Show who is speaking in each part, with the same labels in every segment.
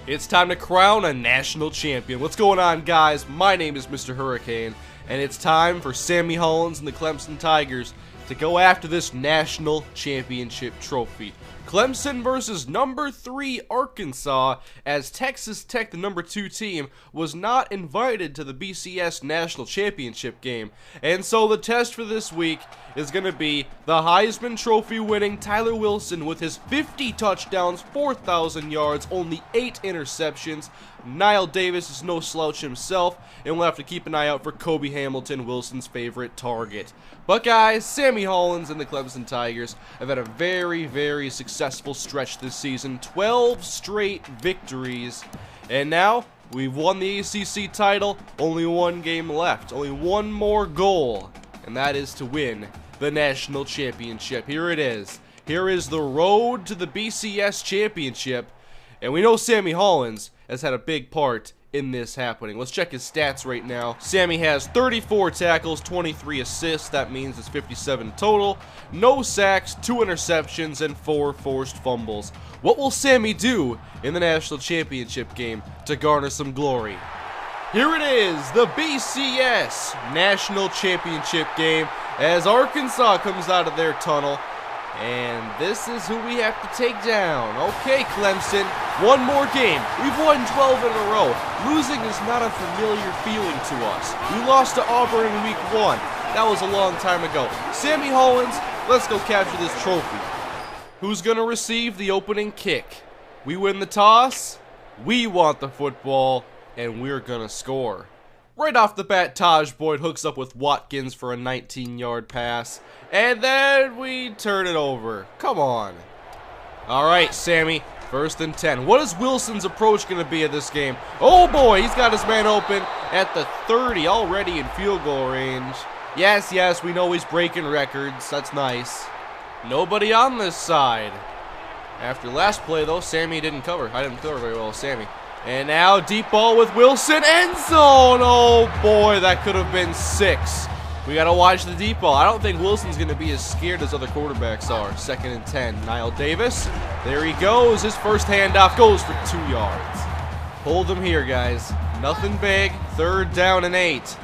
Speaker 1: It's time to crown a national champion. What's going on, guys? My name is Mr. Hurricane, and it's time for Sammy Hollins and the Clemson Tigers to go after this national championship trophy. Clemson versus number 3 Arkansas, as Texas Tech, the number 2 team, was not invited to the BCS national championship game. And so the test for this week is going to be the Heisman Trophy winning Tyler Wilson with his 50 touchdowns, 4,000 yards, only 8 interceptions. Niall Davis is no slouch himself, and we'll have to keep an eye out for Kobe Hamilton, Wilson's favorite target. But guys, Sammy Hollins and the Clemson Tigers have had a very successful stretch this season. 12 straight victories, and now we've won the ACC title. Only one game left, only one more goal, and that is to win the national championship. Here it is. Here is the road to the BCS championship, and we know Sammy Hollins has had a big part in this happening. Let's check his stats right now. Sammy has 34 tackles, 23 assists. That means it's 57 total. No sacks, 2 interceptions, and 4 forced fumbles. What will Sammy do in the national championship game to garner some glory? Here it is, the BCS national championship game, as Arkansas comes out of their tunnel. And this is who we have to take down. Okay, Clemson, one more game. We've won 12 in a row. Losing is not a familiar feeling to us. We lost to Auburn in week 1. That was a long time ago. Sammy Hollins, let's go capture this trophy. Who's going to receive the opening kick? We win the toss, we want the football, and we're going to score. Right off the bat, Taj Boyd hooks up with Watkins for a 19-yard pass. And then we turn it over. Come on. All right, Sammy, 1st and 10. What is Wilson's approach going to be at this game? Oh, boy, he's got his man open at the 30, already in field goal range. Yes, we know he's breaking records. That's nice. Nobody on this side. After last play, though, Sammy didn't cover. I didn't cover very well with Sammy. And now deep ball with Wilson, end zone. Oh boy, that could have been 6. We got to watch the deep ball. I don't think Wilson's going to be as scared as other quarterbacks are. 2nd and 10. Niall Davis. There he goes. His first handoff goes for 2 yards. Hold him here, guys. Nothing big. 3rd down and 8.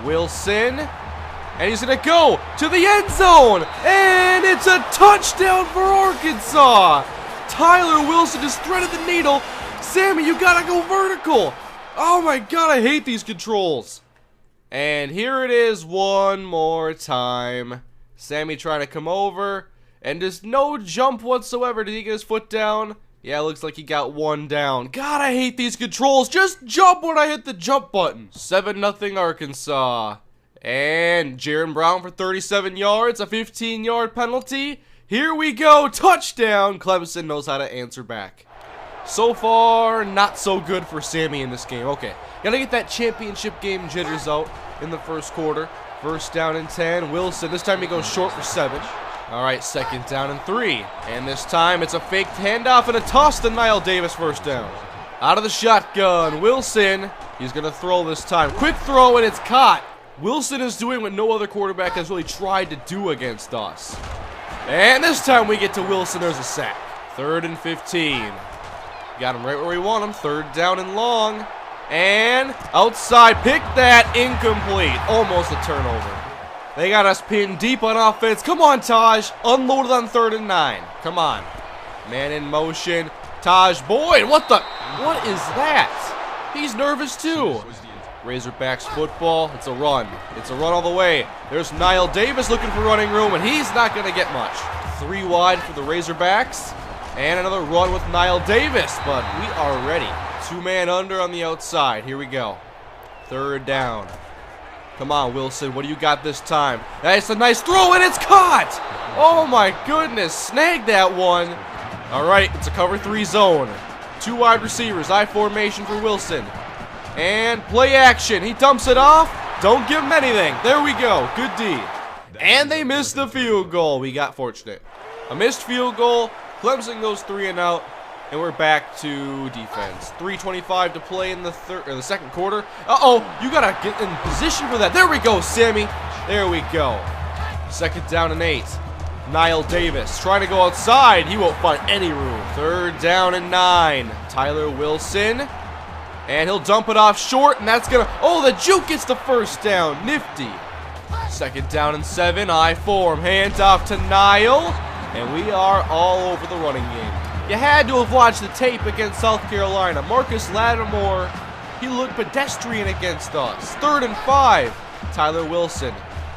Speaker 1: Wilson. And he's going to go to the end zone. And it's a touchdown for Arkansas. Tyler Wilson has threaded the needle. Sammy, you gotta go vertical. Oh my god, I hate these controls. And here it is one more time. Sammy trying to come over, and just no jump whatsoever. Did he get his foot down? Yeah, looks like he got 1 down. God, I hate these controls. Just jump when I hit the jump button. 7-0 Arkansas. And Jaron Brown for 37 yards, a 15-yard penalty. Here we go, touchdown. Clemson knows how to answer back. So far, not so good for Sammy in this game. Okay, gotta get that championship game jitters out in the first quarter. 1st down and 10. Wilson, this time he goes short for 7. All right, 2nd down and 3. And this time it's a faked handoff and a toss to Niall Davis, 1st down. Out of the shotgun, Wilson. He's gonna throw this time. Quick throw and it's caught. Wilson is doing what no other quarterback has really tried to do against us. And this time we get to Wilson, there's a sack. 3rd and 15. Got him right where we want him. 3rd down and long. And outside, pick that, incomplete. Almost a turnover. They got us pinned deep on offense. Come on, Taj. Unloaded on 3rd and 9. Come on. Man in motion. Taj Boyd. What is that? He's nervous too. Razorbacks football. It's a run. It's a run all the way. There's Niall Davis looking for running room, and he's not going to get much. 3 wide for the Razorbacks. And another run with Niall Davis, but we are ready. 2-man under on the outside. Here we go. 3rd down. Come on, Wilson. What do you got this time? That's a nice throw, and it's caught! Oh, my goodness. Snagged that one. All right, it's a cover 3 zone. 2 wide receivers. I formation for Wilson. And play action. He dumps it off. Don't give him anything. There we go. Good D. And they missed the field goal. We got fortunate. A missed field goal. Clemson goes 3 and out, and we're back to defense. 3:25 to play in the 2nd quarter. Uh-oh, you gotta get in position for that. There we go, Sammy. There we go. 2nd down and 8. Niall Davis trying to go outside. He won't find any room. 3rd down and 9. Tyler Wilson. And he'll dump it off short, and that's going to... Oh, the juke gets the 1st down. Nifty. 2nd down and 7. I form. Hands off to Niall. And we are all over the running game. You had to have watched the tape against South Carolina. Marcus Lattimore, he looked pedestrian against us. 3rd and 5. Tyler Wilson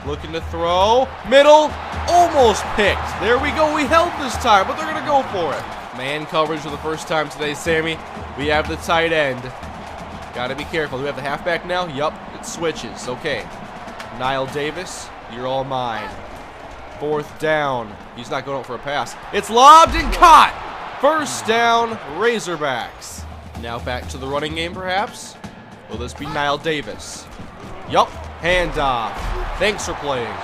Speaker 1: looking to throw. Middle. Almost picked. There we go. We held this time, but they're going to go for it. Man coverage for the first time today, Sammy. We have the tight end. Got to be careful. Do we have the halfback now? Yup. It switches. Okay. Niall Davis, you're all mine. 4th down. He's not going out for a pass. It's lobbed and caught. 1st down, Razorbacks. Now back to the running game, perhaps. Will this be Niall Davis? Yup. Handoff. Thanks for playing.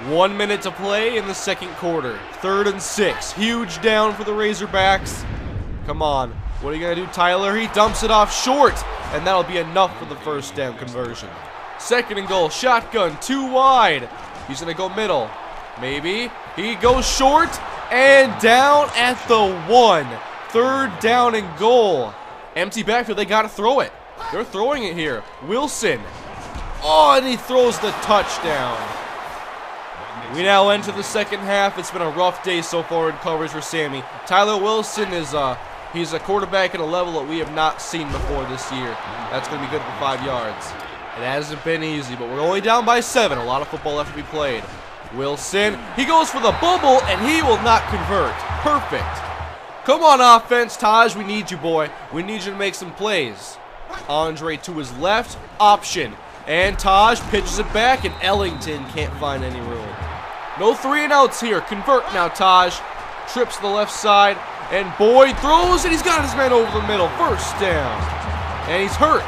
Speaker 1: 1 minute to play in the 2nd quarter. 3rd and 6. Huge down for the Razorbacks. Come on. What are you going to do, Tyler? He dumps it off short, and that'll be enough for the 1st down conversion. 2nd and goal. Shotgun. 2 wide. He's going to go middle. Maybe. He goes short and down at the 1. 3rd down and goal. Empty backfield. They got to throw it. They're throwing it here. Wilson. Oh, and he throws the touchdown. We now enter the 2nd half. It's been a rough day so far in coverage for Sammy. Tyler Wilson is he's a quarterback at a level that we have not seen before this year. That's going to be good for 5 yards. It hasn't been easy, but we're only down by 7. A lot of football left to be played. Wilson, he goes for the bubble, and he will not convert. Perfect. Come on, offense. Taj, we need you, boy. We need you to make some plays. Andre to his left. Option. And Taj pitches it back, and Ellington can't find any room. No 3 and outs here. Convert now, Taj. Trips to the left side, and Boyd throws, and he's got his man over the middle. 1st down. And he's hurt.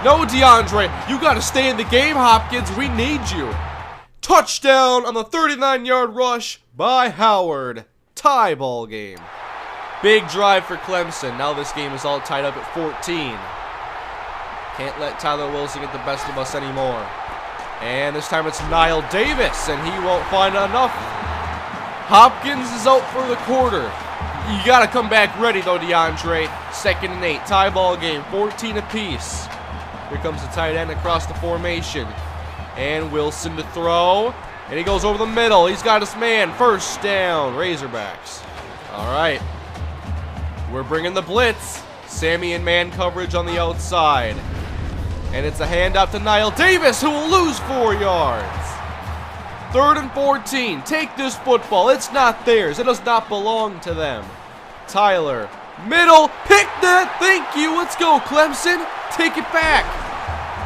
Speaker 1: No, DeAndre, you got to stay in the game, Hopkins. We need you. Touchdown on the 39-yard rush by Howard. Tie ball game. Big drive for Clemson. Now this game is all tied up at 14. Can't let Tyler Wilson get the best of us anymore. And this time it's Niall Davis, and he won't find enough. Hopkins is out for the quarter. You got to come back ready, though, DeAndre. 2nd and 8. Tie ball game. 14 apiece. Here comes the tight end across the formation. And Wilson to throw. And he goes over the middle. He's got his man. 1st down. Razorbacks. All right. We're bringing the blitz. Sammy in man coverage on the outside. And it's a handoff to Niall Davis, who will lose 4 yards. 3rd and 14. Take this football. It's not theirs. It does not belong to them. Tyler. Middle. Pick that. Thank you. Let's go, Clemson. Take it back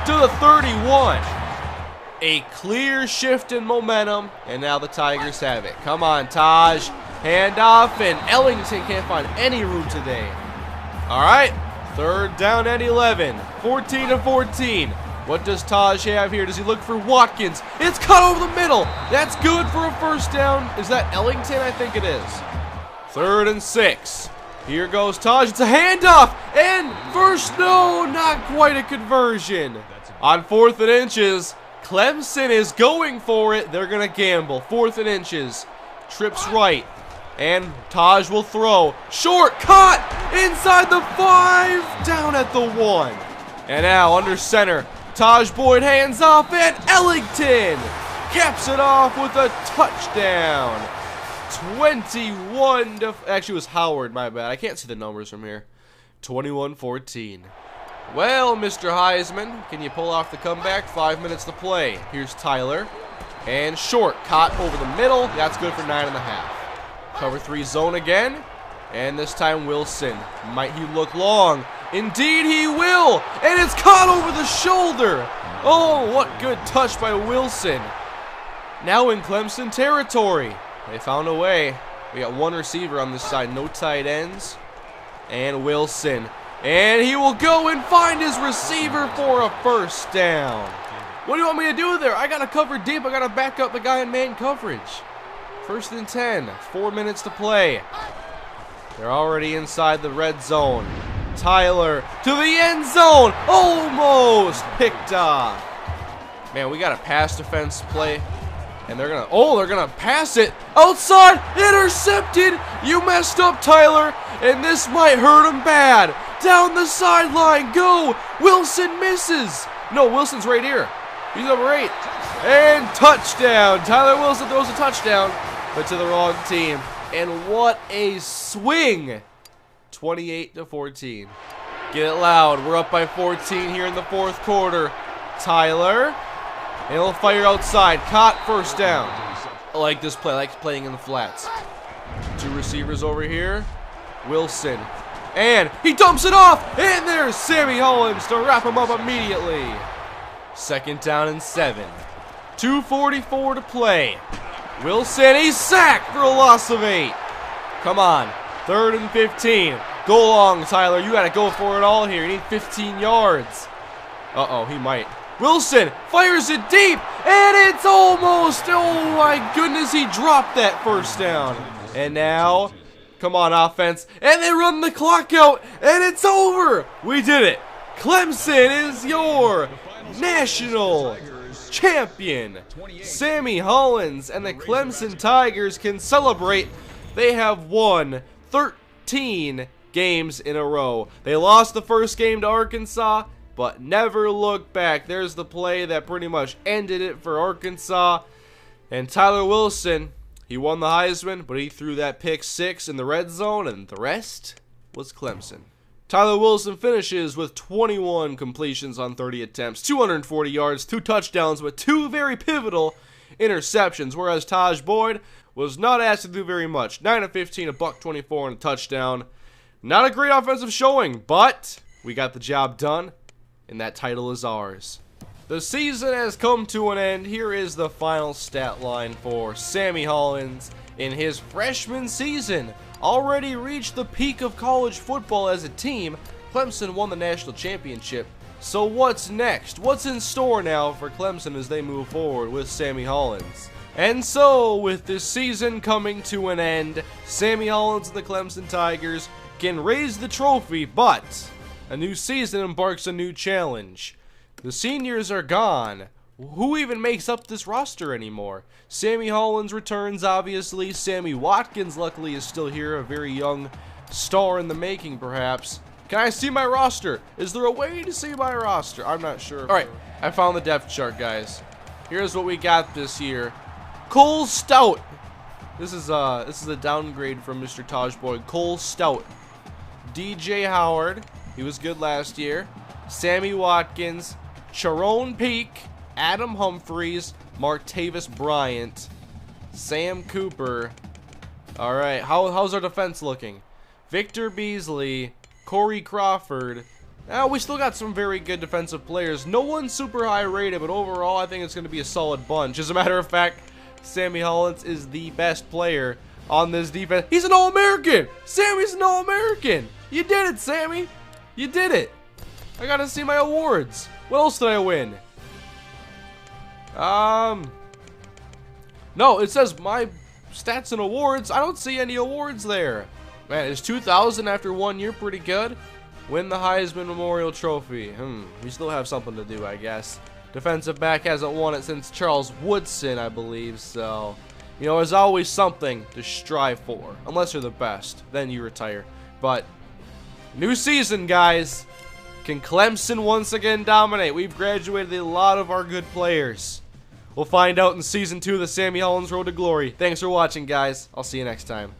Speaker 1: to the 31. A clear shift in momentum, and now the Tigers have it. Come on, Taj. Handoff, and Ellington can't find any room today. All right, 3rd down and 11. 14 to 14. What does Taj have here? Does he look for Watkins? It's cut over the middle. That's good for a 1st down. Is that Ellington? I think it is. 3rd and 6. Here goes Taj. It's a handoff. And first, no, not quite a conversion. On 4th and inches, Clemson is going for it. They're going to gamble. 4th and inches. Trips right. And Taj will throw. Short, caught inside the 5. Down at the 1. And now under center. Taj Boyd hands off, and Ellington caps it off with a touchdown. 21 to... Actually, it was Howard, my bad. I can't see the numbers from here. 21-14. Well, Mr. Heisman, can you pull off the comeback? 5 minutes to play. Here's Tyler. And short, caught over the middle. That's good for 9.5. Cover 3 zone again. And this time Wilson. Might he look long? Indeed he will. And it's caught over the shoulder. Oh, what good touch by Wilson. Now in Clemson territory. They found a way. We got 1 receiver on this side. No tight ends. And Wilson. And he will go and find his receiver for a 1st down. What do you want me to do there? I got to cover deep. I got to back up the guy in man coverage. 1st and 10. 4 minutes to play. They're already inside the red zone. Tyler to the end zone. Almost picked off. Man, we got a pass defense play And they're gonna pass it outside. Intercepted. You messed up, Tyler. And this might hurt him bad. Down the sideline. Go. Wilson misses. No, Wilson's right here. He's number 8. And touchdown. Tyler Wilson throws a touchdown, but to the wrong team. And what a swing. 28-14. Get it loud. We're up by 14 here in the 4th quarter. Tyler. And he'll fire outside. Caught, first down. I like this play. I like playing in the flats. 2 receivers over here. Wilson. And he dumps it off. And there's Sammy Hollins to wrap him up immediately. 2nd down and 7. 2:44 to play. Wilson, he's sacked for a loss of 8. Come on. 3rd and 15. Go long, Tyler. You got to go for it all here. You need 15 yards. Uh-oh, he might. Wilson fires it deep, and it's almost, oh my goodness, he dropped that first down. And now, come on, offense, and they run the clock out, and it's over. We did it. Clemson is your national champion. Sammy Hollins and the Clemson Tigers can celebrate. They have won 13 games in a row. They lost the first game to Arkansas, but never looked back. There's the play that pretty much ended it for Arkansas. And Tyler Wilson, he won the Heisman, but he threw that pick 6 in the red zone, and the rest was Clemson. Tyler Wilson finishes with 21 completions on 30 attempts, 240 yards, 2 touchdowns, with 2 very pivotal interceptions, whereas Taj Boyd was not asked to do very much. 9 of 15, a $124 and a touchdown. Not a great offensive showing, but we got the job done, and that title is ours. The season has come to an end. Here is the final stat line for Sammy Hollins in his freshman season. Already reached the peak of college football as a team. Clemson won the national championship. So what's next? What's in store now for Clemson as they move forward with Sammy Hollins? And so, with this season coming to an end, Sammy Hollins and the Clemson Tigers can raise the trophy, but a new season embarks a new challenge. The seniors are gone. Who even makes up this roster anymore? Sammy Hollins returns, obviously. Sammy Watkins, luckily, is still here, a very young star in the making, perhaps. Can I see my roster? Is there a way to see my roster? I'm not sure. All right, I found the depth chart, guys. Here's what we got this year. Cole Stout. This is a downgrade from Mr. Taj Boyd. Cole Stout. DJ Howard. He was good last year. Sammy Watkins. Sharon Peak. Adam Humphreys. Martavis Bryant. Sam Cooper. All right, how's our defense looking? Victor Beasley. Corey Crawford. Now, we still got some very good defensive players. No one's super high rated, but overall, I think it's going to be a solid bunch. As a matter of fact, Sammy Hollins is the best player on this defense. He's an All-American! Sammy's an All-American! You did it, Sammy! You did it! I gotta see my awards. What else did I win? No, it says my stats and awards. I don't see any awards there. Man, is 2,000 after 1 year pretty good? Win the Heisman Memorial Trophy. We still have something to do, I guess. Defensive back hasn't won it since Charles Woodson, I believe, so, you know, there's always something to strive for. Unless you're the best, then you retire. But, new season, guys. Can Clemson once again dominate? We've graduated a lot of our good players. We'll find out in Season 2 of the Sammy Hollins Road to Glory. Thanks for watching, guys. I'll see you next time.